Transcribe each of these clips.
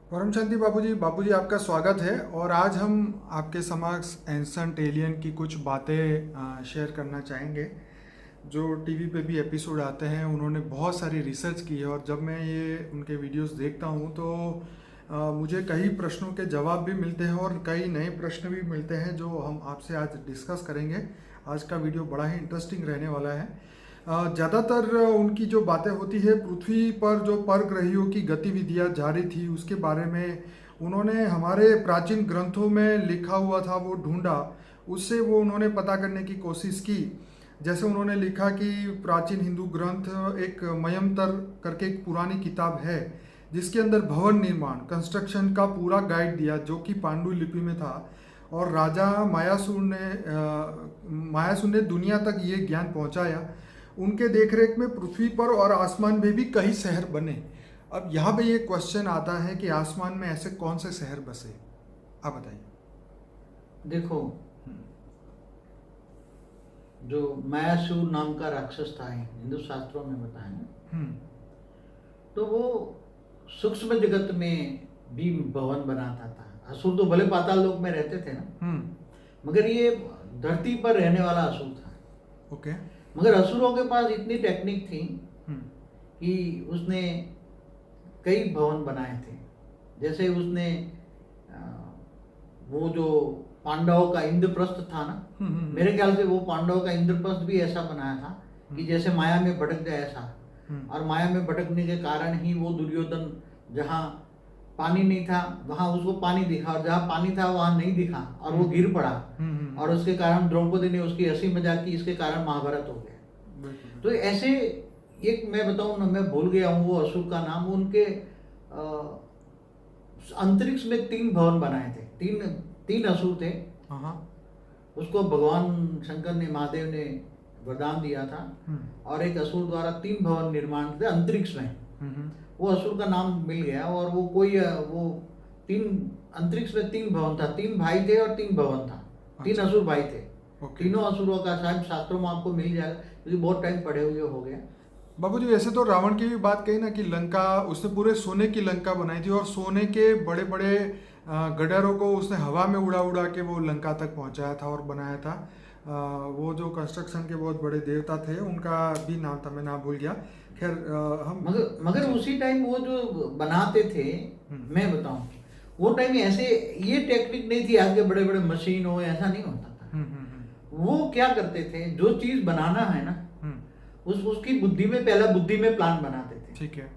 परम शांति बाबूजी आपका स्वागत है। और आज हम आपके समक्ष एंसेंट एलियन की कुछ बातें शेयर करना चाहेंगे। जो टीवी पे भी एपिसोड आते हैं, उन्होंने बहुत सारी रिसर्च की है और जब मैं ये उनके वीडियोस देखता हूँ तो मुझे कई प्रश्नों के जवाब भी मिलते हैं और कई नए प्रश्न भी मिलते हैं जो हम आपसे आज डिस्कस करेंगे। आज का वीडियो बड़ा ही इंटरेस्टिंग रहने वाला है। ज़्यादातर उनकी जो बातें होती है, पृथ्वी पर जो परग्रहियों की गतिविधियां जारी थी उसके बारे में उन्होंने हमारे प्राचीन ग्रंथों में लिखा हुआ था वो ढूंढा, उससे वो उन्होंने पता करने की कोशिश की। जैसे उन्होंने लिखा कि प्राचीन हिंदू ग्रंथ एक मयंतर करके एक पुरानी किताब है जिसके अंदर भवन निर्माण कंस्ट्रक्शन का पूरा गाइड दिया, जो कि पांडुलिपि में था। और राजा मायासुर ने दुनिया तक ये ज्ञान पहुंचाया। उनके देखरेख में पृथ्वी पर और आसमान में भी कई शहर बने। अब यहाँ पे ये क्वेश्चन आता है कि आसमान में ऐसे कौन से शहर बसे, आप बताइए। देखो, जो मायासुर नाम का राक्षस था हिंदू शास्त्रों में बताया ना, तो वो सूक्ष्म जगत में भी भवन बनाता था। असुर तो भले पाताल लोक में रहते थे ना, मगर ये धरती पर रहने वाला असुर था। ओके। मगर असुरों के पास इतनी टेक्निक थी कि उसने कई भवन बनाए थे। जैसे उसने वो जो पांडवों का इंद्रप्रस्थ था ना, मेरे ख्याल से वो पांडवों का इंद्रप्रस्थ भी ऐसा बनाया था कि जैसे माया में भटक जाए ऐसा। और माया में भटकने के कारण ही वो दुर्योधन, जहाँ पानी नहीं था वहां उसको पानी दिखा, और जहाँ पानी था वहां नहीं दिखा और वो गिर पड़ा। और उसके कारण द्रौपदी ने उसकी हंसी मजाक की, इसके कारण महाभारत हो गया। तो ऐसे एक मैं बताऊं ना, मैं भूल गया हूँ वो असुर का नाम। उनके अंतरिक्ष में 3 भवन बनाए थे। तीन असुर थे। उसको भगवान शंकर ने, महादेव ने वरदान दिया था। और एक असुर द्वारा 3 भवन निर्माण थे अंतरिक्ष में। वो असुर का नाम मिल गया। और वो कोई वो 3 अंतरिक्ष में 3 भवन था। 3 भाई थे और 3 भवन था। 3 असुर भाई थे। तीनों असुरों का शायद शास्त्रों में आपको मिल जाएगा, क्योंकि बहुत टाइम पढ़े हुए हो गया। बाबूजी, वैसे तो रावण की भी बात कही ना कि लंका उसने पूरे सोने की लंका बनाई थी और सोने के बड़े बड़े गडरों को उसने हवा में उड़ा उड़ा के वो लंका तक पहुंचाया था और बनाया था। वो जो कंस्ट्रक्शन के बहुत बड़े देवता थे, उनका भी नाम था, मैं नाम भूल गया। खैर, हम मगर उसी टाइम वो जो बनाते थे, मैं बताऊं, वो टाइम ऐसे ये टेक्निक नहीं थी आज के बड़े बड़े मशीन हो, ऐसा नहीं होता था। वो क्या करते थे, जो चीज बनाना है ना, उसकी बुद्धि में, पहला बुद्धि में प्लान बनाते थे। ठीक है।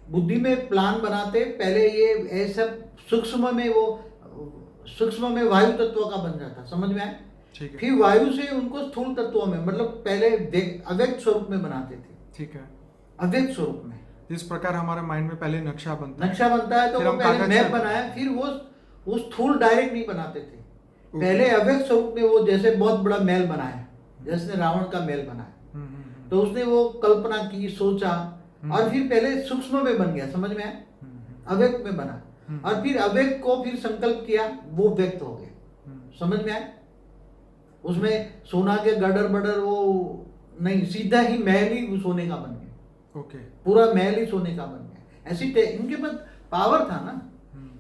बुद्धि में प्लान बनाते पहले ये ऐसा सूक्ष्म में वायु तत्व का बन जाता, समझ में आए। फिर वायु से उनको स्थूल तत्वों में, मतलब पहले अव्यक्त स्वरूप में बनाते थे। ठीक है। अव्यक्त स्वरूप में, इस प्रकार हमारे माइंड में पहले नक्शा बनता है। तो वो पहले मैप बनाया, फिर वो स्थूल डायरेक्ट नहीं बनाते थे। पहले अव्यक्त स्वरूप में वो जैसे बहुत बड़ा महल बनाया, जैसे रावण का महल बनाया। तो उसने वो कल्पना की, सोचा, और फिर पहले सूक्ष्म में बन गया, समझ में आया, अव्यक्त में बना। और फिर अव्यक्त को फिर संकल्प किया, वो व्यक्त हो गया, समझ में आया। उसमें सोना के गडर बडर वो नहीं, सीधा ही महल ही सोने का बन गया। ओके। पूरा महल ही सोने का बन गया। ऐसी इनके पास पावर था ना।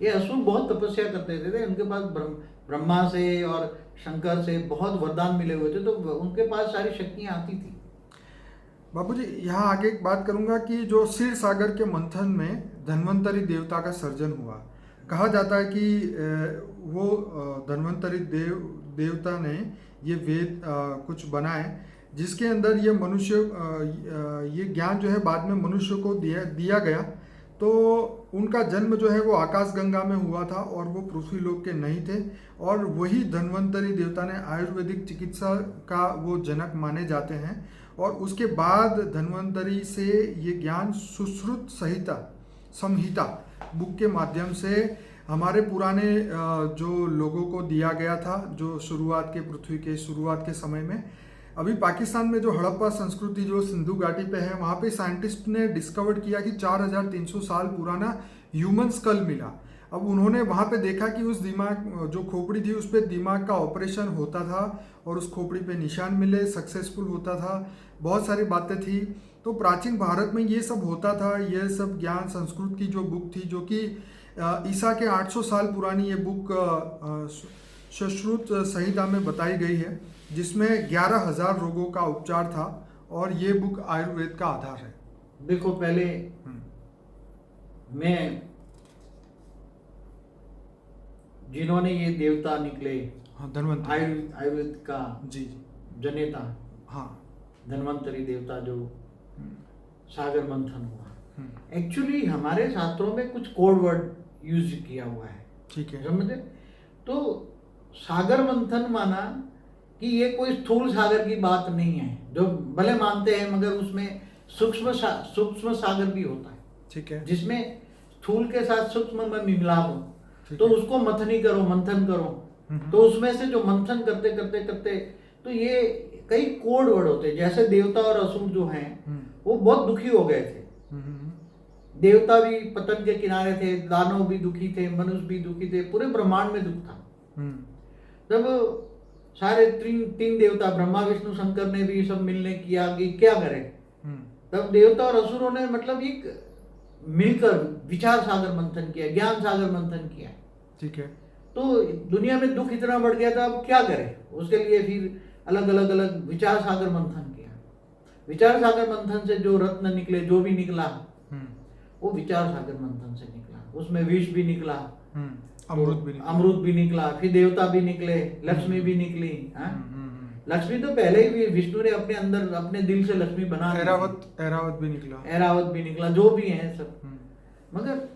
ये असुर बहुत तपस्या करते थे। उनके पास ब्रह्मा से और शंकर से बहुत वरदान मिले हुए थे, तो उनके पास सारी शक्तियां आती थी। बाबूजी, यहाँ आगे एक बात करूंगा कि जो क्षीर सागर के मंथन में धन्वंतरी देवता का सर्जन हुआ। कहा जाता है कि वो धन्वंतरी देवता ने ये वेद कुछ बनाए जिसके अंदर ये मनुष्य ये ज्ञान जो है बाद में मनुष्य को दिया गया। तो उनका जन्म जो है वो आकाश गंगा में हुआ था और वो पृथ्वी लोक के नहीं थे। और वही धन्वंतरी देवता ने आयुर्वेदिक चिकित्सा का वो जनक माने जाते हैं। और उसके बाद धन्वंतरी से ये ज्ञान सुश्रुत संहिता बुक के माध्यम से हमारे पुराने जो लोगों को दिया गया था, जो शुरुआत के पृथ्वी के शुरुआत के समय में। अभी पाकिस्तान में जो हड़प्पा संस्कृति जो सिंधु घाटी पे है, वहाँ पे साइंटिस्ट ने डिस्कवर किया कि 4300 साल पुराना ह्यूमन स्कल मिला। अब उन्होंने वहाँ पे देखा कि उस दिमाग जो खोपड़ी थी उस पर दिमाग का ऑपरेशन होता था और उस खोपड़ी पे निशान मिले, सक्सेसफुल होता था, बहुत सारी बातें थी। तो प्राचीन भारत में ये सब होता था, ये सब ज्ञान संस्कृत की जो बुक थी, जो कि ईसा के 800 साल पुरानी ये बुक सुश्रुत संहिता में बताई गई है, जिसमें 11,000 रोगों का उपचार था, और ये बुक आयुर्वेद का आधार है। देखो, पहले मैं जिन्होंने ये देवता निकले, हाँ, धन्वंतरी, आयुर्वेद का जी जनेता, हाँ, धन्वंतरी देवता जो सागर मंथन हुआ, एक्चुअली हमारे शास्त्रों में कुछ कोड वर्ड यूज किया हुआ है, ठीक है, समझे? तो सागर मंथन माना कि ये कोई स्थूल सागर की बात नहीं है, जो भले मानते हैं मगर उसमें सूक्ष्म सागर भी होता है, ठीक है, जिसमें स्थूल के साथ सूक्ष्म में मिलाप हो, तो उसको मंथन करो, तो उसमें से जो मंथन करते करते करते, तो ये कई कोड वर्ड होते हैं। जैसे देवता और असुर जो हैं वो बहुत दुखी हो गए थे, देवता भी पतन के किनारे थे, दानव भी दुखी थे, मनुष्य भी दुखी थे, पूरे ब्रह्मांड में दुख था। जब सारे तीन देवता ब्रह्मा विष्णु शंकर ने भी सब मिलने किया कि क्या करें, तब देवता और असुरों ने मतलब एक मिलकर विचार सागर मंथन किया, ज्ञान सागर मंथन किया, ठीक है। तो दुनिया में दुख इतना बढ़ गया था, अब क्या करें? उसके लिए फिर अलग अलग विचार सागर मंथन किया। विचार सागर मंथन से जो रत्न निकले, जो भी निकला वो विचार सागर मंथन से निकला। उसमें विष भी निकला, अमृत भी निकला, फिर देवता भी निकले, लक्ष्मी भी निकली। लक्ष्मी तो पहले ही विष्णु ने अपने अंदर अपने दिल से लक्ष्मी बना, ऐरावत भी निकला, जो भी है सब। मगर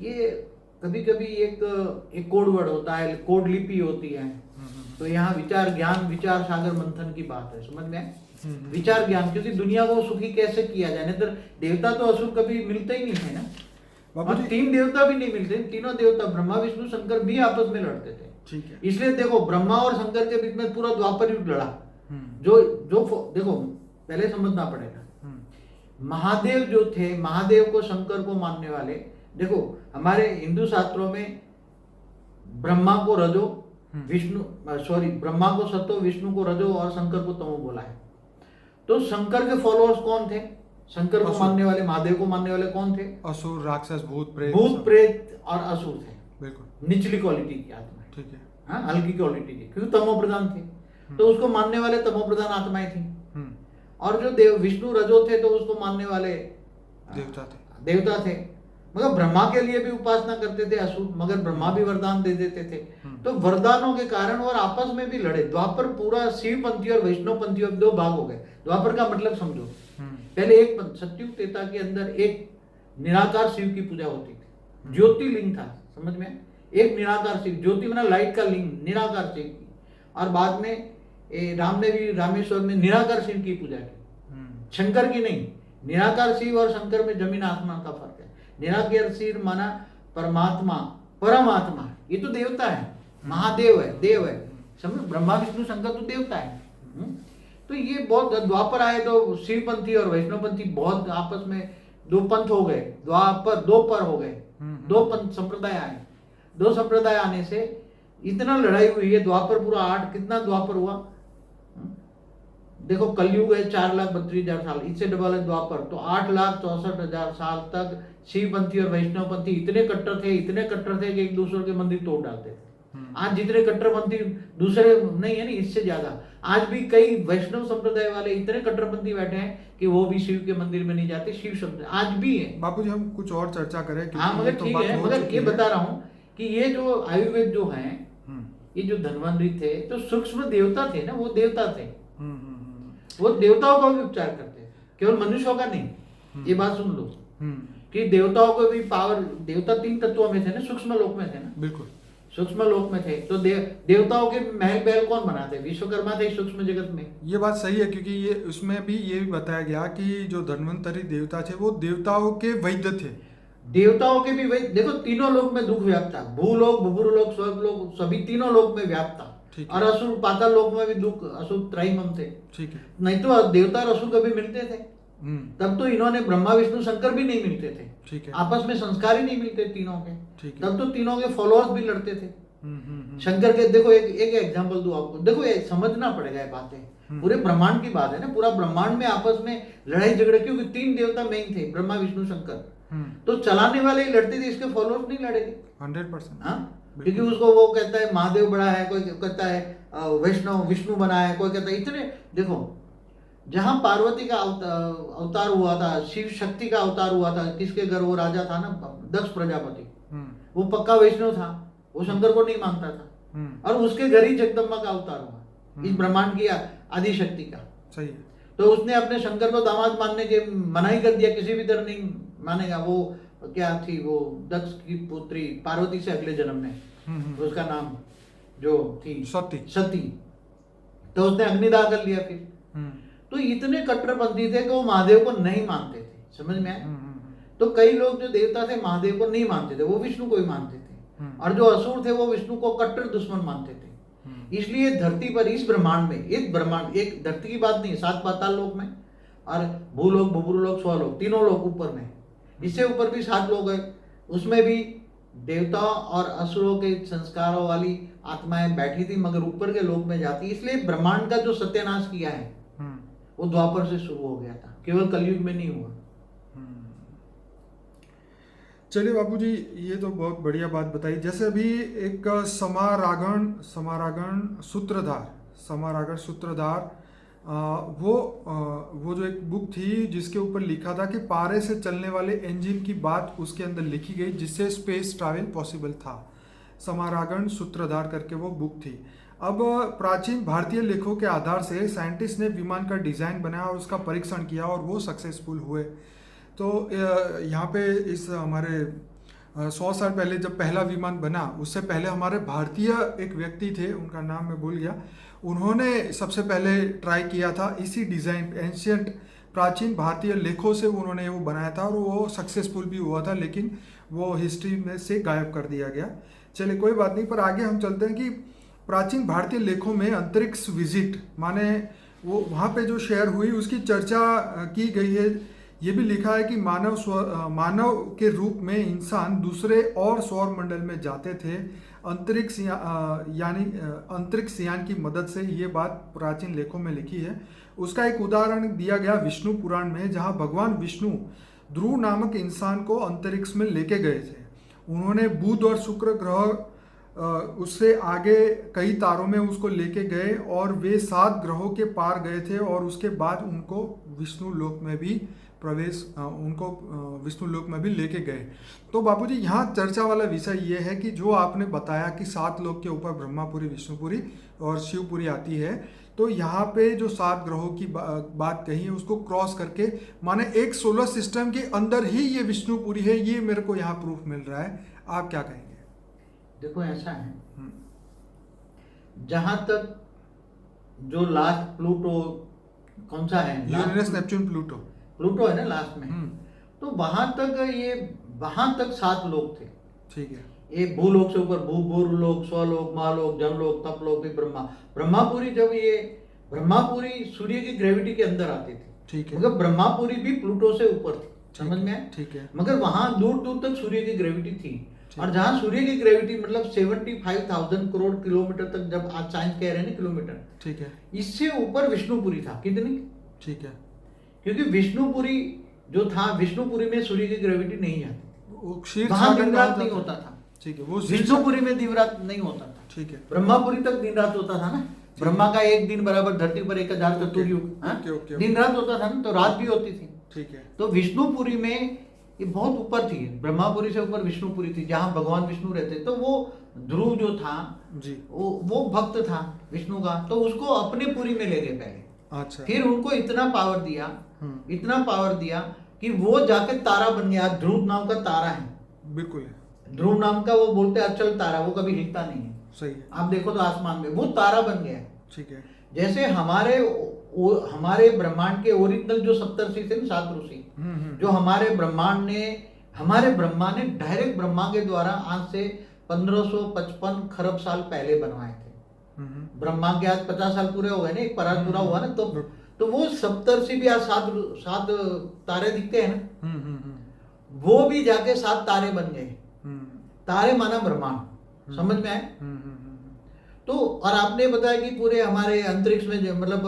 ये कभी कभी एक कोड वर्ड होता है, कोड लिपि होती है, तो यहाँ विचार सागर मंथन की बात है, समझ में? विचार ज्ञान, क्योंकि दुनिया को सुखी कैसे किया जाए, नहीं तो देवता तो असुर कभी मिलते ही नहीं है ना, और तीन देवता भी नहीं मिलते, तीनों देवता ब्रह्मा विष्णु शंकर भी आपस में लड़ते थे, ठीक है। इसलिए देखो ब्रह्मा और शंकर के बीच में पूरा द्वापर युग लड़ा। जो देखो पहले समझना पड़ेगा, महादेव जो थे, महादेव को शंकर को मानने वाले, देखो हमारे हिंदू शास्त्रों में ब्रह्मा को रजो, ब्रह्मा को सतो, विष्णु को रजो और शंकर को तमो बोला है। तो शंकर के फॉलोअर्स कौन थे? शंकर को मानने वाले, महादेव को मानने वाले कौन थे? असुर, राक्षस, भूत प्रेत और असुर थे, बिल्कुल निचली क्वालिटी की आत्मा, ठीक है, हाँ, हल्की क्वालिटी की, क्योंकि तमो प्रधान थे, तो उसको मानने वाले तमो प्रधान आत्माएं थी। और जो विष्णु रजो थे, तो उसको मानने वाले देवता थे। मगर ब्रह्मा के लिए भी उपासना करते थे असुर, मगर ब्रह्मा भी वरदान दे देते थे, तो वरदानों के कारण और आपस में भी लड़े। द्वापर पूरा शिव पंथी और वैष्णव पंथी दो भाग हो गए। द्वापर का मतलब समझो, पहले एक सत्युग त्रेता के अंदर एक निराकार शिव की पूजा होती थी, ज्योतिर्लिंग था, समझ में? एक निराकार शिव, ज्योति बना लाइट का लिंग, निराकार शिव की। और बाद में राम ने भी रामेश्वर में निराकार शिव की पूजा की, शंकर की नहीं। निराकार शिव और शंकर में जमीन आसमान का फर्क है। निराकार शिव माना परमात्मा, परमात्मा, ये तो देवता है, महादेव है, देव है, समझ? ब्रह्मा विष्णु शंकर तो देवता है। तो ये बहुत, द्वापर आए तो शिव पंथी और वैष्णव पंथी बहुत आपस में दो पंथ हो गए, द्वापर दो पर हो गए, दो पंथ संप्रदाय आए। दो संप्रदाय आने से इतना लड़ाई हुई है। द्वापर पूरा 8, कितना द्वापर हुआ देखो, कलयुग है 4,32,000 साल, इससे डबल है द्वापर, तो 8,64,000 साल तक शिवपंथी और वैष्णवपंथी इतने कट्टर थे कि एक दूसरे के मंदिर तोड़ डालते थे। आज जितने कट्टरपंथी दूसरे नहीं है, नहीं इससे ज्यादा। आज भी कई वैष्णव संप्रदाय वाले इतने कट्टरपंथी बैठे हैं कि वो भी शिव के मंदिर में नहीं जाते, शिव शब्द आज भी है। बापू जी, हम कुछ और चर्चा करें। हाँ, मगर ठीक है, मगर ये बता रहा हूँ कि ये जो आयुर्वेद जो है, ये जो धन्वंतरी थे, तो सूक्ष्म देवता थे ना, वो देवता थे, वो देवताओं का भी उपचार करते थे, केवल मनुष्यों का नहीं। ये बात सुन लो कि देवताओं को भी पावर, देवता 3 तत्वों में थे ना, सूक्ष्म लोक में थे ना, बिल्कुल सूक्ष्म लोक में थे। तो देवताओं के महल पहल कौन बनाते? विश्वकर्मा थे सूक्ष्म जगत में। ये बात सही है, क्योंकि ये उसमें भी ये भी बताया गया कि जो धन्वंतरी देवता थे वो देवताओं के वैद्य थे। देवताओं के भी वैद्य, देखो तीनों लोक में दुख व्याप्त था, भूलोक, भूभुरलोक, स्वर्गलोक, सभी तीनों लोक में व्याप्त था। और असुर पाताल लोक में भी दुख, असुर त्रैमम थे, ठीक है। नहीं तो देवता और असुर कभी मिलते थे? तब तो इन्होंने ब्रह्मा विष्णु शंकर भी नहीं मिलते थे, ठीक है, आपस में संस्कार ही नहीं मिलते तीनों के, तब तो तीनों के फॉलोअर्स भी लड़ते थे, शंकर के देखो एक एग्जांपल दूं आपको, देखो ये समझना पड़ेगा ये बातें, पूरे ब्रह्मांड की बात है ना, पूरा ब्रह्मांड में आपस में लड़ाई झगड़े, क्योंकि 3 देवता मेन थे, ब्रह्मा विष्णु शंकर, तो चलाने वाले ही लड़ते थे, इसके फॉलोअर्स नहीं लड़ेंगे 100%। हाँ, क्योंकि उसको वो कहता है महादेव बड़ा है, कोई कहता है वैष्णव विष्णु बना है, कोई कहता है इतने। देखो जहां पार्वती का अवतार हुआ था, शिव शक्ति का अवतार हुआ था, किसके घर वो राजा था ना, दक्ष प्रजापति, वो पक्का वैष्णव था, वो शंकर को नहीं मानता था, और उसके घर ही जगदम्बा का अवतार हुआ, इस ब्रह्मांड की आदि शक्ति का। सही है। तो उसने अपने शंकर को दामाद मानने के मनाही कर दिया, किसी भी तरह नहीं मानेगा। वो क्या थी, वो दक्ष की पुत्री पार्वती से अगले जन्म में, उसका नाम जो थी सती, तो उसने अग्निदाह कर लिया फिर। तो इतने कट्टरपंथी थे कि वो महादेव को नहीं मानते थे, समझ में आया? तो कई लोग जो देवता थे महादेव को नहीं मानते थे, वो विष्णु को ही मानते थे, और जो असुर थे वो विष्णु को कट्टर दुश्मन मानते थे। इसलिए धरती पर इस ब्रह्मांड में, एक ब्रह्मांड, एक धरती की बात नहीं, 7 पाताल लोक में और भूलोक भूभुलोक स्वलोक, तीनों लोग ऊपर में, इससे ऊपर भी 7 लोग हैं, उसमें भी देवता और असुरों के संस्कारों वाली आत्माएं बैठी थी, मगर ऊपर के लोक में जाती। इसलिए ब्रह्मांड का जो सत्यानाश किया है वो द्वापर से शुरू हो गया था, केवल कलयुग में नहीं हुआ। चलिए बाबूजी, ये तो बहुत बढ़िया बात बताई। जैसे अभी एक समारागण सूत्रधार, वो जो एक बुक थी जिसके ऊपर लिखा था कि पारे से चलने वाले इंजन की बात उसके अंदर लिखी गई, जिससे स्पेस ट्रैवल पॉसिबल था। समारागण सूत्रधार करके वो बुक थी। अब प्राचीन भारतीय लेखों के आधार से साइंटिस्ट ने विमान का डिज़ाइन बनाया और उसका परीक्षण किया और वो सक्सेसफुल हुए। तो यहाँ पे इस हमारे 100 साल पहले जब पहला विमान बना, उससे पहले हमारे भारतीय एक व्यक्ति थे, उनका नाम मैं भूल गया, उन्होंने सबसे पहले ट्राई किया था इसी डिज़ाइन, एंशियंट प्राचीन भारतीय लेखों से उन्होंने वो बनाया था और वो सक्सेसफुल भी हुआ था, लेकिन वो हिस्ट्री में से गायब कर दिया गया। चलिए कोई बात नहीं, पर आगे हम चलते हैं कि प्राचीन भारतीय लेखों में अंतरिक्ष विजिट माने वो वहाँ पे जो शेयर हुई उसकी चर्चा की गई है। ये भी लिखा है कि मानव के रूप में इंसान दूसरे और सौर मंडल में जाते थे अंतरिक्ष यान की मदद से। ये बात प्राचीन लेखों में लिखी है। उसका एक उदाहरण दिया गया विष्णु पुराण में, जहाँ भगवान विष्णु ध्रुव नामक इंसान को अंतरिक्ष में लेके गए थे। उन्होंने बुध और शुक्र ग्रह उससे आगे कई तारों में उसको लेके गए और वे 7 ग्रहों के पार गए थे और उसके बाद उनको विष्णु लोक में भी विष्णु लोक में भी लेके गए। तो बापूजी यहाँ चर्चा वाला विषय ये है कि जो आपने बताया कि 7 लोक के ऊपर ब्रह्मापुरी, विष्णुपुरी और शिवपुरी आती है, तो यहाँ पे जो 7 ग्रहों की बात कही है उसको क्रॉस करके माने एक सोलर सिस्टम के अंदर ही ये विष्णुपुरी है, ये मेरे को यहाँ प्रूफ मिल रहा है। आप क्या कहेंगे? देखो ऐसा है, जहां तक जो लास्ट प्लूटो कौन सा है, यूरेनस नेपच्यून प्लूटो है ना लास्ट में, तो वहां तक 7 लोग थे। ठीक है। एक भूलोक से ऊपर भूलोक, स्वलोक, महालोक, जनलोक, तपलोक, फिर ब्रह्मापुरी। जब ये ब्रह्मापुरी सूर्य की ग्रेविटी के अंदर आती थी, ठीक है, मगर ब्रह्मापुरी भी प्लूटो से ऊपर थी, समझ में आया? ठीक है। मगर वहां दूर दूर तक सूर्य की ग्रेविटी थी, और जहां सूर्य की ग्रेविटी मतलब 75,000 करोड़ किलोमीटर तक, जब आज साइंस कह रहे हैं ना किलोमीटर, ठीक है, इससे ऊपर विष्णुपुरी था। कितनी? ठीक है, क्योंकि विष्णुपुरी जो था, विष्णुपुरी में सूर्य की ग्रेविटी नहीं आती, वहां दिन रात नहीं होता था। ठीक है, वो विष्णुपुरी में दिन रात नहीं होता था। ठीक है, ब्रह्मापुरी तक दिन रात होता था ना, ब्रह्मा का एक दिन बराबर धरती पर 1000 चतुर्युग दिन रात होता था ना, तो रात भी होती थी। ठीक है, तो विष्णुपुरी में ये बहुत ऊपर थी, ब्रह्मापुरी से ऊपर विष्णुपुरी थी, जहां भगवान विष्णु रहते। तो वो ध्रुव जो था जी, वो भक्त था विष्णु का, तो उसको अपने पुरी में ले गए पहले। अच्छा, फिर उनको इतना पावर दिया कि वो जाके तारा बन गया। ध्रुव नाम का तारा है, बिल्कुल है, ध्रुव नाम का, वो बोलते अचल तारा, वो कभी हिलता नहीं है। सही है, आप देखो तो आसमान में वो तारा बन गया। ठीक है, जैसे हमारे ब्रह्मांड के ओरिजिनल जो सप्तर्षि थे ना, 7 ऋषि, जो हमारे ब्रह्मा ने डायरेक्ट ब्रह्मा के द्वारा आज से 1555 खरब साल पहले बनवाए थे। ब्रह्मा के आज 50 साल पूरे हो गए ना, एक परात पूरा हुआ ना, तो वो सप्तर्षि भी आज 7 तारे दिखते हैं ना, वो भी जाके 7 तारे बन गए। तारे माना ब्रह्मांड, समझ में आए? तो और आपने बताया कि पूरे हमारे अंतरिक्ष में मतलब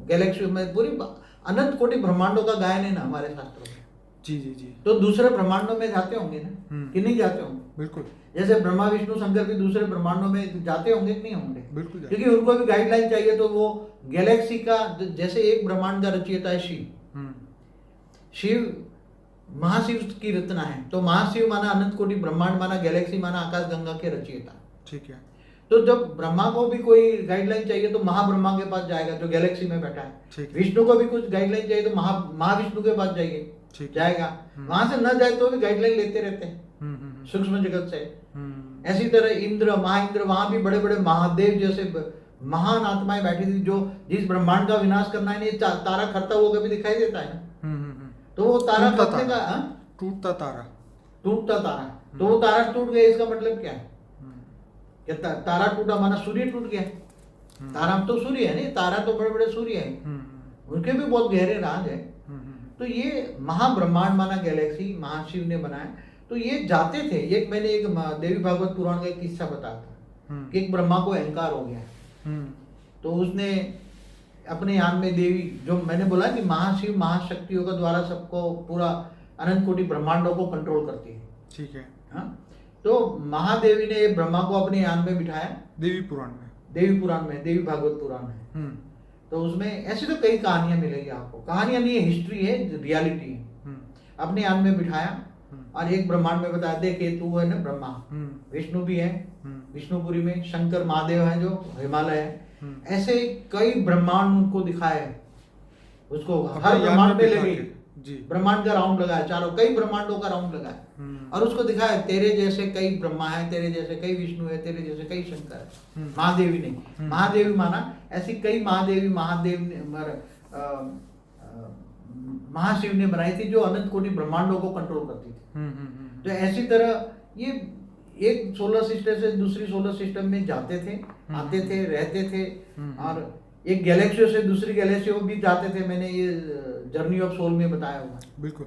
गैलेक्सी में पूरी अनंत कोटि ब्रह्मांडों का गायन है ना हमारे शास्त्रों में। जी जी जी। तो दूसरे ब्रह्मांडों में जाते होंगे ना कि नहीं जाते होंगे? बिल्कुल। जैसे ब्रह्मा विष्णु शंकर भी दूसरे ब्रह्मांडों में जाते होंगे कि नहीं होंगे? बिल्कुल। क्योंकि उनको भी गाइडलाइन चाहिए। तो वो गैलेक्सी का जैसे एक ब्रह्मांड का रचयिता है शिव, शिव महाशिव की रचना है। तो महाशिव माना अनंत कोटि ब्रह्मांड माना गैलेक्सी माना आकाश गंगा के रचयिता। ठीक है। तो जब ब्रह्मा को भी कोई गाइडलाइन चाहिए तो महाब्रह्मा के पास जाएगा जो गैलेक्सी में बैठा है। विष्णु को भी कुछ गाइडलाइन चाहिए तो महाविष्णु के पास जाइए जाएगा। वहां से न जाए तो भी गाइडलाइन लेते रहते हैं सूक्ष्म जगत से। ऐसी तरह इंद्र महाइंद्र वहां भी बड़े बड़े महादेव जैसे महान आत्माएं बैठी थी जो जिस ब्रह्मांड का विनाश करना है। नहीं तारा खरता हुआ कभी दिखाई देता है ना, तो वो तारा खरने का टूटता तारा तो वो तारा टूट गया इसका मतलब क्या है? तारा टूटा माना सूर्य टूट गया। तारा तो सूर्य है नहीं, तारा तो बड़े बड़े सूर्य हैं, उनके भी बहुत गहरे राज है। तो ये महाब्रह्मांड माना गैलेक्सी महाशिव ने बनाया। तो ये जाते थे। एक मैंने एक देवी भागवत पुराण का एक किस्सा बताया था कि एक ब्रह्मा को अहंकार हो गया। तो उसने अपने यान में देवी जो मैंने बोला कि महाशिव महाशक्तियों के द्वारा सबको पूरा अनंत कोटि ब्रह्मांडों को कंट्रोल करती है। ठीक है। हाँ, तो महादेवी ने ब्रह्मा को अपने यान में बिठाया। देवी पुराण में देवी भागवत पुराण है। तो उसमें ऐसी तो कई कहानियां मिलेगी आपको। कहानियां नहीं है, हिस्ट्री है, रियलिटी है। अपने यान में बिठाया और एक ब्रह्मांड में बताया देख तू है ना ब्रह्मा, विष्णु भी है विष्णुपुरी में, शंकर महादेव है जो हिमालय है। ऐसे कई ब्रह्मांड उनको दिखाए। उसको हर ब्रह्मांड में ले गई, ब्रह्मांड का राउंड लगाया, चारों कई ब्रह्मांडों का राउंड लगाया और उसको दिखाया तेरे जैसे कई ब्रह्मा है, तेरे जैसे कई विष्णु है, तेरे जैसे कई शंकर है। महादेवी नहीं, महादेवी माना ऐसी कई महादेवी महादेव ने महाशिव ने बनाई थी जो अनंत कोटि ब्रह्मांडों को कंट्रोल करती थी। तो ऐसी तरह ये एक सोलर सिस्टम से दूसरी सोलर सिस्टम में जाते थे, आते थे, रहते थे और एक गैलेक्सी से दूसरी गैलेक्सी भी जाते थे। मैंने ये जर्नी ऑफ सोल में बताया होगा। बिल्कुल,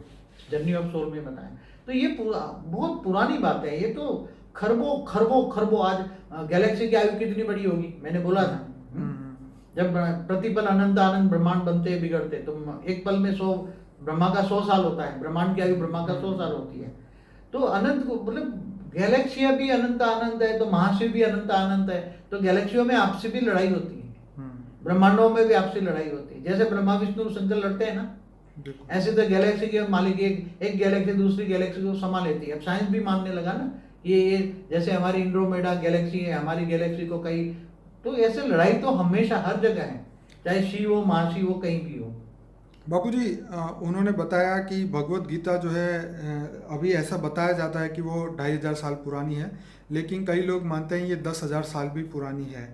जर्नी ऑफ सोल में बताया। तो ये बहुत पुरानी बात है। ये तो खरबों खरबों खरबों आज गैलेक्सी की आयु कितनी बड़ी होगी मैंने बोला था। जब प्रतिपल अनंत आनंद ब्रह्मांड बनते बिगड़ते तो एक पल में 100 ब्रह्मा का 100 साल होता है। ब्रह्मांड की आयु ब्रह्मा का 100 साल होती है। तो अनंत को मतलब गैलेक्सियां भी अनंत आनंद है तो महाशिव भी अनंत आनंद है। तो गैलेक्सियों में आपसी भी लड़ाई होती है, ब्रह्मांडों में भी आपसी लड़ाई होती है। जैसे ब्रह्मा विष्णु शंकर लड़ते हैं ना, ऐसे तो गैलेक्सी के मालिक एक गैलेक्सी दूसरी गैलेक्सी को समा लेती है। अब साइंस भी मानने लगा ना ये जैसे हमारी इंड्रोमेडा गैलेक्सी है, हमारी गैलेक्सी को कई। तो ऐसे लड़ाई तो हमेशा हर जगह है, चाहे शिव हो महाशिव हो कहीं भी हो। बापूजी उन्होंने बताया कि भगवत गीता जो है अभी ऐसा बताया जाता है कि वो 2500 साल पुरानी है, लेकिन कई लोग मानते हैं ये 10,000 साल भी पुरानी है।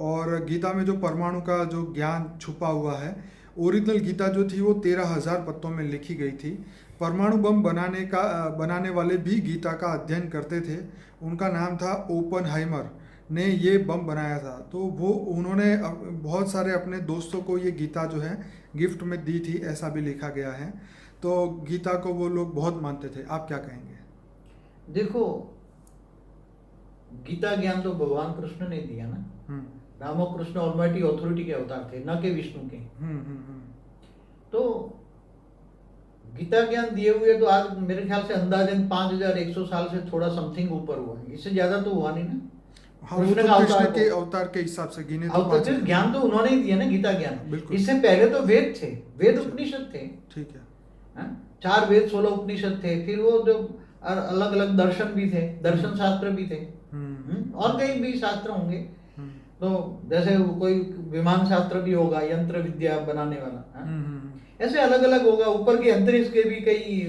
और गीता में जो परमाणु का जो ज्ञान छुपा हुआ है, ओरिजिनल गीता जो थी वो 13,000 पत्तों में लिखी गई थी। परमाणु बम बनाने वाले भी गीता का अध्ययन करते थे। उनका नाम था ओपनहाइमर ने ये बम बनाया था। तो वो उन्होंने बहुत सारे अपने दोस्तों को ये गीता जो है गिफ्ट में दी थी, ऐसा भी लिखा गया है। तो गीता को वो लोग बहुत मानते थे। आप क्या कहेंगे? देखो, गीता ज्ञान तो भगवान कृष्ण ने दिया ना। रामो कृष्ण ऑलमाइटी ऑथोरिटी के अवतार थे, न के विष्णु के। तो गीता ज्ञान दिए हुए तो आज मेरे ख्याल से अंदाजन 5100 साल से थोड़ा समथिंग ऊपर हुआ है। इससे ज्यादा तो हुआ नहीं ना। हाँ, कृष्ण के अवतार के हिसाब से गिने तो ज्ञान तो उन्होंने ही दिया ना, गीता ज्ञान। इससे पहले तो वेद थे, वेद उपनिषद थे। ठीक है। 4 वेद 16 उपनिषद थे। फिर वो जो अलग अलग दर्शन भी थे, दर्शन शास्त्र भी थे और कई भी शास्त्र होंगे। तो जैसे कोई विमान शास्त्र भी होगा, यंत्र विद्या बनाने वाला। ऐसे अलग अलग होगा। ऊपर के अंतरिक्ष के भी कई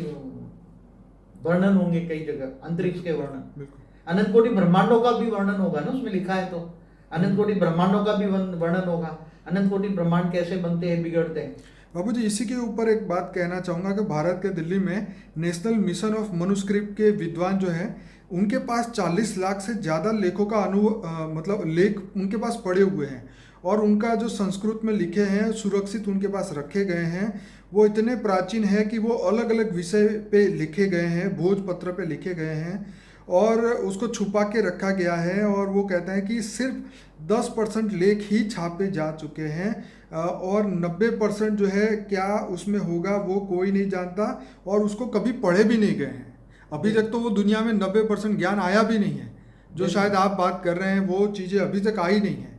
वर्णन होंगे, कई जगह अंतरिक्ष के वर्णन। अनंत कोटि ब्रह्मांडों का भी वर्णन होगा ना, उसमें लिखा है। तो अनंत कोटि ब्रह्मांडों का भी वर्णन होगा, अनंत कोटि ब्रह्मांड कैसे बनते हैं, बिगड़ते हैं। बाबूजी, इसी के ऊपर एक बात कहना चाहूँगा कि भारत के दिल्ली में नेशनल मिशन ऑफ मनुस्क्रिप्ट के विद्वान जो हैं, उनके पास 40 लाख से ज़्यादा लेखों का मतलब लेख उनके पास पड़े हुए हैं। और उनका जो संस्कृत में लिखे हैं, सुरक्षित उनके पास रखे गए हैं। वो इतने प्राचीन है कि वो अलग अलग विषय पे लिखे गए हैं, भोजपत्र पे लिखे गए हैं। और उसको छुपा के रखा गया है, और वो कहते हैं कि सिर्फ 10% लेख ही छापे जा चुके हैं और 90% जो है क्या उसमें होगा वो कोई नहीं जानता, और उसको कभी पढ़े भी नहीं गए हैं अभी तक। तो वो दुनिया में 90% ज्ञान आया भी नहीं है, जो शायद आप बात कर रहे हैं वो चीज़ें अभी तक आई नहीं है।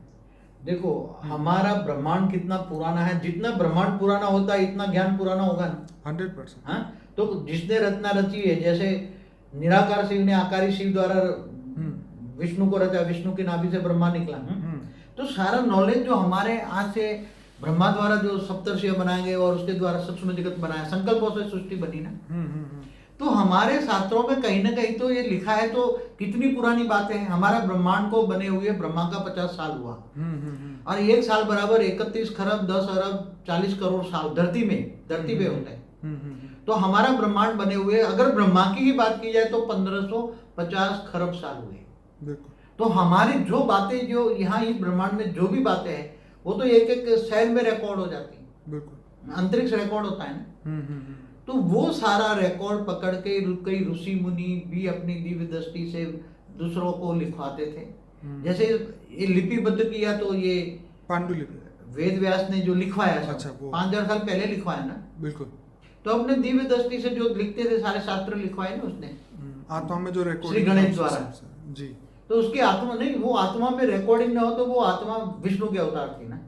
देखो हमारा ब्रह्मांड कितना पुराना है, जितना ब्रह्मांड पुराना होता है इतना ज्ञान पुराना होगा ना। 100%। हाँ, तो जिसने रचना रची है, जैसे निराकार शिव ने आकारी शिव द्वारा विष्णु को रचा, विष्णु की नाभि से ब्रह्मा निकला। तो सारा नॉलेज जो हमारे आज से ब्रह्मा द्वारा जो सप्तर्षि बनाए गए और उसके द्वारा सूक्ष्म जगत बनाया, संकल्पों से सृष्टि बनी ना। तो हमारे शास्त्रों में कहीं ना कहीं तो ये लिखा है, तो कितनी पुरानी बातें हैं। हमारा ब्रह्मांड को बने हुए ब्रह्मा का 50 साल हुआ, और 1 साल बराबर 31 खरब 10 अरब 40 करोड़ साल धरती पे होता है। तो हमारा ब्रह्मांड बने हुए, अगर ब्रह्मा की ही बात की जाए तो 1550 खरब साल हुए। तो हमारी जो बातें, जो यहाँ इस ब्रह्मांड में जो भी बातें हैं, वो तो एक एक सेल में रिकॉर्ड हो जाती है। अंतरिक्ष रिकॉर्ड होता है ना। तो वो सारा रिकॉर्ड पकड़ के कई ऋषि मुनि भी अपनी दिव्य दृष्टि से दूसरों को लिखवाते थे। जैसे ये लिपिबद्ध किया तो ये पांडुलिपि वेद व्यास ने जो लिखवाया, अच्छा, 5000 साल पहले लिखवाया ना। बिल्कुल। तो अपने दिव्य दृष्टि से जो लिखते थे सारे शास्त्र लिखवाए ना उसने, आत्मा में जो रिकॉर्ड श्री गणेश द्वारा जी। तो उसकी आत्मा नहीं, वो आत्मा में रिकॉर्डिंग ना हो तो वो आत्मा विष्णु के अवतार थी ना।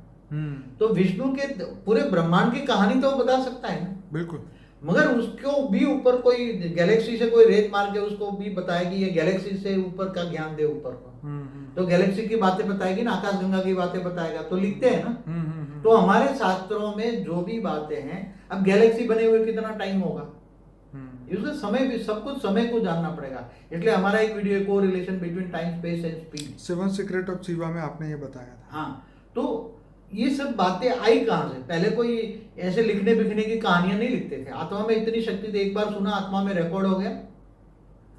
तो विष्णु के पूरे ब्रह्मांड की कहानी तो बता सकता है ना। बिल्कुल। मगर उसको भी ऊपर कोई गैलेक्सी से कोई रेत मार के उसको भी बताएगी, ये गैलेक्सी से ऊपर का ज्ञान दे ऊपर का। तो गैलेक्सी की बातें बताएगी ना, आकाश गंगा की बातें बताएगा, तो लिखते हैं ना। तो हमारे शास्त्रों में जो भी बातें हैं, अब गैलेक्सी बने हुए कितना टाइम होगा, उसका समय भी, सब कुछ समय को जानना पड़ेगा। इसलिए हमारा एक वीडियो को relation between time space and speed, 7 secret of Shiva में आपने ये बताया था। हाँ, तो ये सब बातें आई कहाँ से? पहले कोई ऐसे लिखने बिखने की कहानियां नहीं लिखते थे। आत्मा में इतनी शक्ति थी, एक बार सुना आत्मा में रिकॉर्ड हो गया,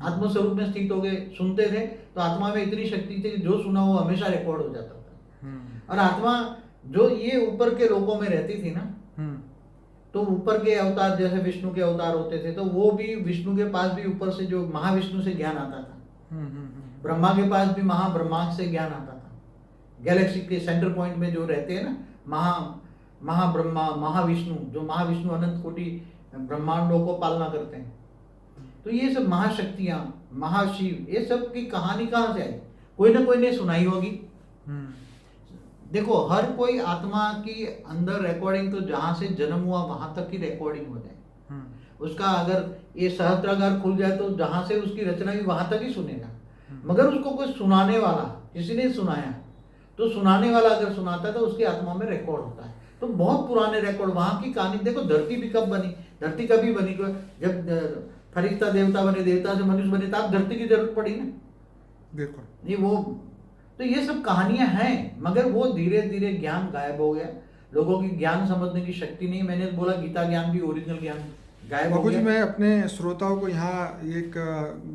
आत्म स्वरूप में स्थित हो गए, सुनते थे तो आत्मा में इतनी शक्ति थी कि जो सुना वो हमेशा रिकॉर्ड हो जाता था। और आत्मा जो ये ऊपर के लोकों में रहती थी ना, तो ऊपर के अवतार जैसे विष्णु के अवतार होते थे, तो वो भी विष्णु के पास भी ऊपर से जो महाविष्णु से ज्ञान आता था, ब्रह्मा के पास भी महाब्रह्मा से ज्ञान आता था। गैलेक्सी के सेंटर पॉइंट में जो रहते हैं ना, महाब्रह्मा महाविष्णु, जो महाविष्णु अनंत कोटि ब्रह्मांडों को पालना करते हैं। तो ये सब महाशक्तियां, महाशिव, ये सब की कहानी कहाँ से आई? कोई ना कोई ने सुनाई होगी। देखो हर कोई आत्मा की अंदर रिकॉर्डिंग, तो जहां से जन्म हुआ वहां तक की रिकॉर्डिंग हो जाए। उसका अगर ये सहस्त्रागार खुल जाए तो जहां से उसकी रचना हुई वहां तक ही सुनेगा। मगर उसको कोई सुनाने वाला, किसी ने सुनाया, तो सुनाने वाला अगर सुनाता है तो उसकी आत्मा में रिकॉर्ड होता है। तो बहुत पुराने रिकॉर्ड, वहां की कहानी देखो। धरती भी कब बनी? धरती कभी बनी, जब फरिश्ता देवता बने, देवता से मनुष्य बने, तब धरती की जरूरत पड़ी ना। बिल्कुल। ये वो, तो ये सब कहानियां हैं, मगर वो धीरे धीरे ज्ञान गायब हो गया। लोगों की ज्ञान समझने की शक्ति नहीं। मैंने बोला गीता ज्ञान भी, ओरिजिनल ज्ञान गायब हो बापू जी, गया। मैं अपने श्रोताओं को यहाँ एक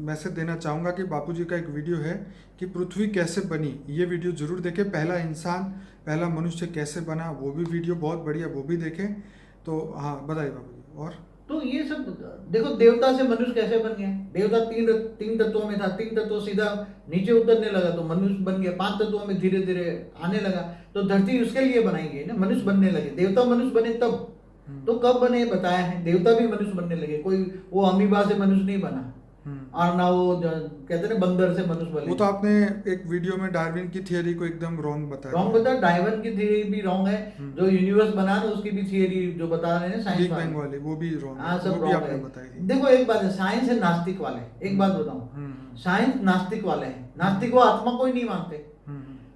मैसेज देना चाहूँगा कि बापू जी का एक वीडियो है कि पृथ्वी कैसे बनी, ये वीडियो जरूर देखें। पहला इंसान, पहला मनुष्य कैसे बना, वो भी वीडियो बहुत बढ़िया, वो भी देखें। तो हाँ, बताइए बापू जी। और तो ये सब देखो, देवता से मनुष्य कैसे बन गया? देवता तीन तत्वों में था, 3 तत्वों सीधा नीचे उतरने लगा तो मनुष्य बन गया। 5 तत्वों में धीरे धीरे आने लगा, तो धरती उसके लिए बनाई गई ना, मनुष्य बनने लगे। देवता मनुष्य बने तब, तो कब बने बताया है। देवता भी मनुष्य बनने लगे, कोई वो अमीबा से मनुष्य नहीं बना, और ना वो कहते हैं बंदर से मनुष्य बने। वो तो आपने एक वीडियो में डार्विन की थियरी को एकदम रॉन्ग बताया। रॉन्ग बताया, डार्विन की थियरी भी रॉन्ग है। जो यूनिवर्स बना ना उसकी भी थियरी जो बता रहे हैं साइंस वाले, वो भी रॉन्ग। हाँ, सब वो भी रॉन्ग आपने है। बताई थी। देखो एक बात है, साइंस है नास्तिक वाले। एक बात बताऊं, साइंस नास्तिक वाले हैं। नास्तिक वो आत्मा को ही नहीं मानते।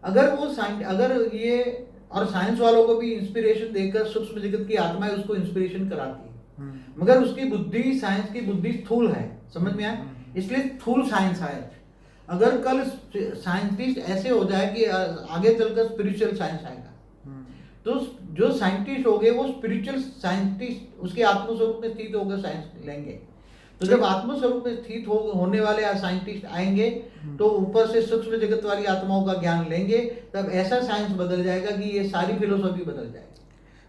अगर वो साइंस, अगर ये, और साइंस वालों को भी इंस्पिरेशन देकर सूक्ष्म जगत की आत्मा है उसको इंस्पिरेशन कराती है, मगर उसकी बुद्धि, साइंस की बुद्धि स्थूल है। समझ में आया? इसलिए स्थूल साइंस है। अगर कल साइंटिस्ट ऐसे हो जाए कि आगे चलकर स्पिरिचुअल साइंस आएगा, तो जो साइंटिस्ट हो गए वो स्पिरिचुअल साइंटिस्ट, उसके आत्मस्वरूप में स्थित होकर साइंस लेंगे। तो जब आत्मस्वरूप में स्थित होने वाले साइंटिस्ट आएंगे तो ऊपर से सूक्ष्म जगत वाली आत्माओं का ज्ञान लेंगे, तब ऐसा साइंस बदल जाएगा कि ये सारी फिलोसॉफी बदल जाएगी।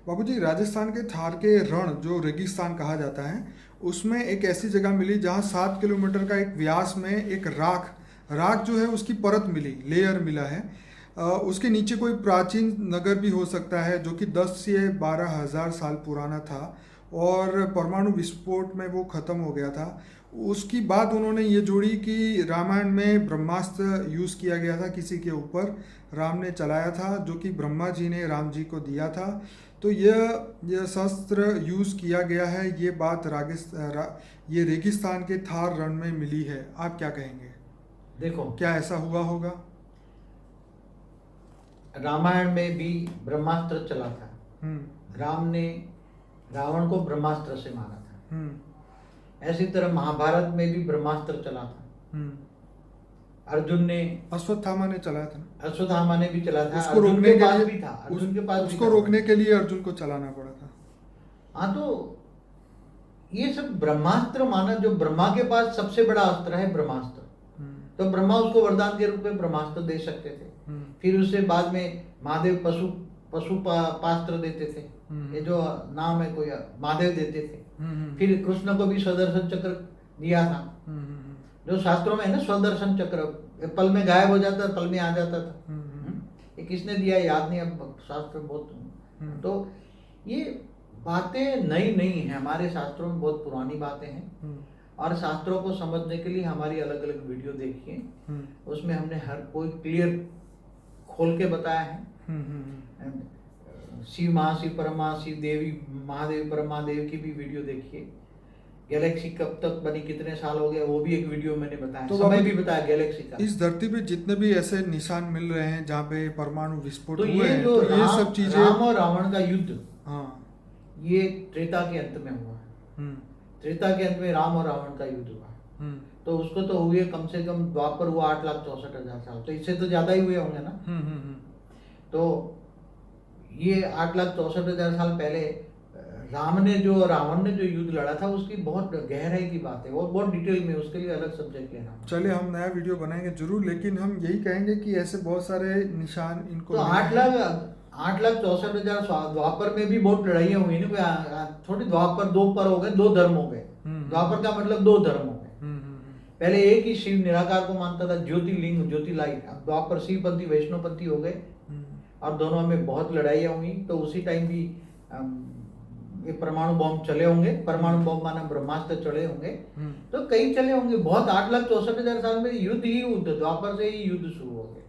बाबू जी, राजस्थान के थार के रण, जो रेगिस्तान कहा जाता है, उसमें एक ऐसी जगह मिली जहाँ 7 किलोमीटर का एक व्यास में एक राख जो है उसकी परत मिली, लेयर मिला है। उसके नीचे कोई प्राचीन नगर भी हो सकता है जो कि 10 से 12,000 साल पुराना था और परमाणु विस्फोट में वो ख़त्म हो गया था। उसकी बात उन्होंने ये जोड़ी कि रामायण में ब्रह्मास्त्र यूज़ किया गया था किसी के ऊपर, राम ने चलाया था, जो कि ब्रह्मा जी ने राम जी को दिया था। तो यह शस्त्र यूज़ किया गया है, ये बात ये रेगिस्तान के थार रण में मिली है। आप क्या कहेंगे? देखो, क्या ऐसा हुआ होगा? रामायण में भी ब्रह्मास्त्र चला था। राम ने रावण को ब्रह्मास्त्र से मारा था। ऐसी तरह महाभारत में भी ब्रह्मास्त्र चला था। अर्जुन ने, अश्वत्थामा ने चलाया था। अश्वत्थामा ने भी चला था। उसको रोकने के लिए भी था, अर्जुन के पास उसको रोकने के लिए अर्जुन को चलाना पड़ा था। हाँ, तो ये सब ब्रह्मास्त्र माना, जो ब्रह्मा के पास सबसे बड़ा अस्त्र है ब्रह्मास्त्र। तो ब्रह्मा उसको वरदान के रूप में ब्रह्मास्त्र दे सकते थे। फिर उससे बाद में महादेव पास्त्र देते थे, ये जो नाम है कोई, महादेव देते थे। फिर कृष्ण को भी स्वदर्शन चक्र दिया था, जो शास्त्रों में है ना, स्वदर्शन चक्र, पल में गायब हो जाता था, पल में आ जाता था। ये किसने दिया याद नहीं, अब शास्त्र बहुत। तो ये बातें नई नहीं है, हमारे शास्त्रों में बहुत पुरानी बातें हैं। और शास्त्रों को समझने के लिए हमारी अलग अलग वीडियो देखिए, उसमें हमने हर कोई क्लियर खोल के बताया है। शिव महाशिव परमाशिव देवी महादेव परमादेव की भी वीडियो देखिए। गैलेक्सी कब तक बनी, कितने साल हो गए, वो भी एक वीडियो मैंने बताया, तो समय भी बताया गैलेक्सी का। इस धरती पे जितने भी ऐसे निशान मिल रहे हैं जहाँ पे परमाणु विस्फोट तो हुए हैं, तो ये सब चीजें, राम और रावण का युद्ध, हाँ, ये त्रेता के अंत में हुआ है। त्रेता के अंत में राम और रावण का युद्ध हुआ। तो उसको तो हुए कम से कम, द्वापर हुआ 8,64,000 साल, तो इससे तो ज्यादा ही हुए होंगे ना। तो ये 8,64,000 साल पहले रावण ने जो युद्ध लड़ा था, उसकी बहुत गहराई की बात है, और बहुत डिटेल में, उसके लिए अलग सब्जेक्ट लेना। चलिए, हम नया वीडियो बनाएंगे जरूर, लेकिन हम यही कहेंगे कि ऐसे बहुत सारे निशान इनको, तो 8,64,000 द्वापर में भी बहुत लड़ाइयाँ हुई ना, थोड़ी द्वापर 2 पर हो गए, 2 धर्म हो गए। द्वापर का मतलब 2 धर्म हो गए। पहले एक ही शिव निराकार को मानता था, ज्योतिर्लिंग ज्योतिर्लाइट। अब द्वापर शिवपंथी वैष्णवपंथी हो गए, और दोनों में बहुत लड़ाइयाँ हुई। तो उसी टाइम भी ये परमाणु बॉम्ब चले होंगे, परमाणु बॉम्ब माना ब्रह्मास्त्र चले होंगे, तो कई चले होंगे। बहुत 8,64,000 साल में युद्ध ही युद्ध, द्वापर से ही युद्ध शुरू हो गए।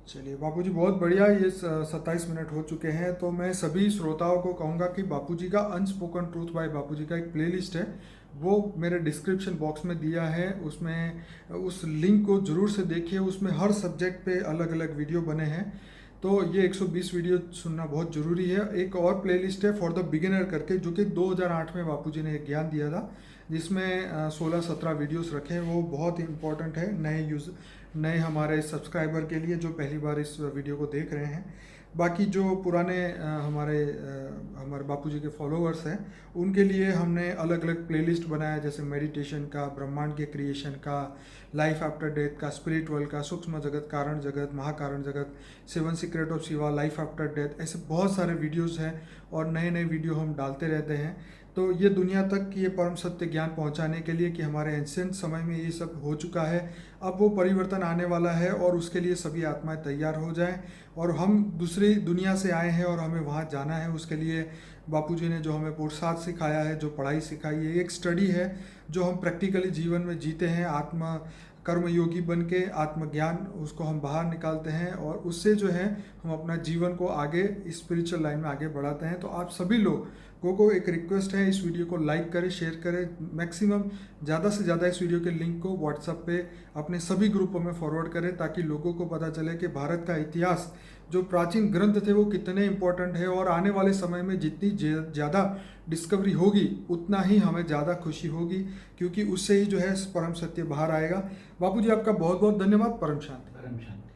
चलिए बापूजी, बहुत बढ़िया, ये 27 मिनट हो चुके हैं। तो मैं सभी श्रोताओं को कहूँगा कि बापूजी का अनस्पोकन ट्रूथ बाय बापूजी का एक प्लेलिस्ट है, वो मेरे डिस्क्रिप्शन बॉक्स में दिया है, उसमें उस लिंक को जरूर से देखिए। उसमें हर सब्जेक्ट पे अलग अलग वीडियो बने हैं, तो ये 120 वीडियो सुनना बहुत ज़रूरी है। एक और प्लेलिस्ट है फॉर द बिगिनर करके, जो कि 2008 में बापूजी ने एक ज्ञान दिया था, जिसमें 16-17 वीडियोस रखे हैं। वो बहुत इंपॉर्टेंट है नए हमारे सब्सक्राइबर के लिए, जो पहली बार इस वीडियो को देख रहे हैं। बाकी जो पुराने हमारे बापूजी के फॉलोअर्स हैं, उनके लिए हमने अलग अलग प्लेलिस्ट बनाया, जैसे मेडिटेशन का, ब्रह्मांड के क्रिएशन का, लाइफ आफ्टर डेथ का, स्पिरिचुअल का, सूक्ष्म जगत, कारण जगत, महाकारण जगत, 7 secret of Shiva, life after death, ऐसे बहुत सारे वीडियोस हैं और नए नए वीडियो हम डालते रहते हैं। तो ये दुनिया तक ये परम सत्य ज्ञान पहुंचाने के लिए कि हमारे एंशिएंट समय में ये सब हो चुका है, अब वो परिवर्तन आने वाला है, और उसके लिए सभी आत्माएं तैयार हो जाएं। और हम दूसरी दुनिया से आए हैं और हमें वहाँ जाना है, उसके लिए बापूजी ने जो हमें पुरुषार्थ सिखाया है, जो पढ़ाई सिखाई है, एक स्टडी है जो हम प्रैक्टिकली जीवन में जीते हैं। आत्मा कर्मयोगी बन के आत्मज्ञान उसको हम बाहर निकालते हैं, और उससे जो है हम अपना जीवन को आगे स्पिरिचुअल लाइन में आगे बढ़ाते हैं। तो आप सभी लोगों को एक रिक्वेस्ट है, इस वीडियो को लाइक करें, शेयर करें, मैक्सिमम ज़्यादा से ज़्यादा इस वीडियो के लिंक को व्हाट्सएप पे अपने सभी ग्रुपों में फॉरवर्ड करें, ताकि लोगों को पता चले कि भारत का इतिहास, जो प्राचीन ग्रंथ थे, वो कितने इंपॉर्टेंट है। और आने वाले समय में जितनी ज़्यादा डिस्कवरी होगी, उतना ही हमें ज़्यादा खुशी होगी, क्योंकि उससे ही जो है परम सत्य बाहर आएगा। बापूजी, आपका बहुत बहुत धन्यवाद। परम शांति। परम शांति।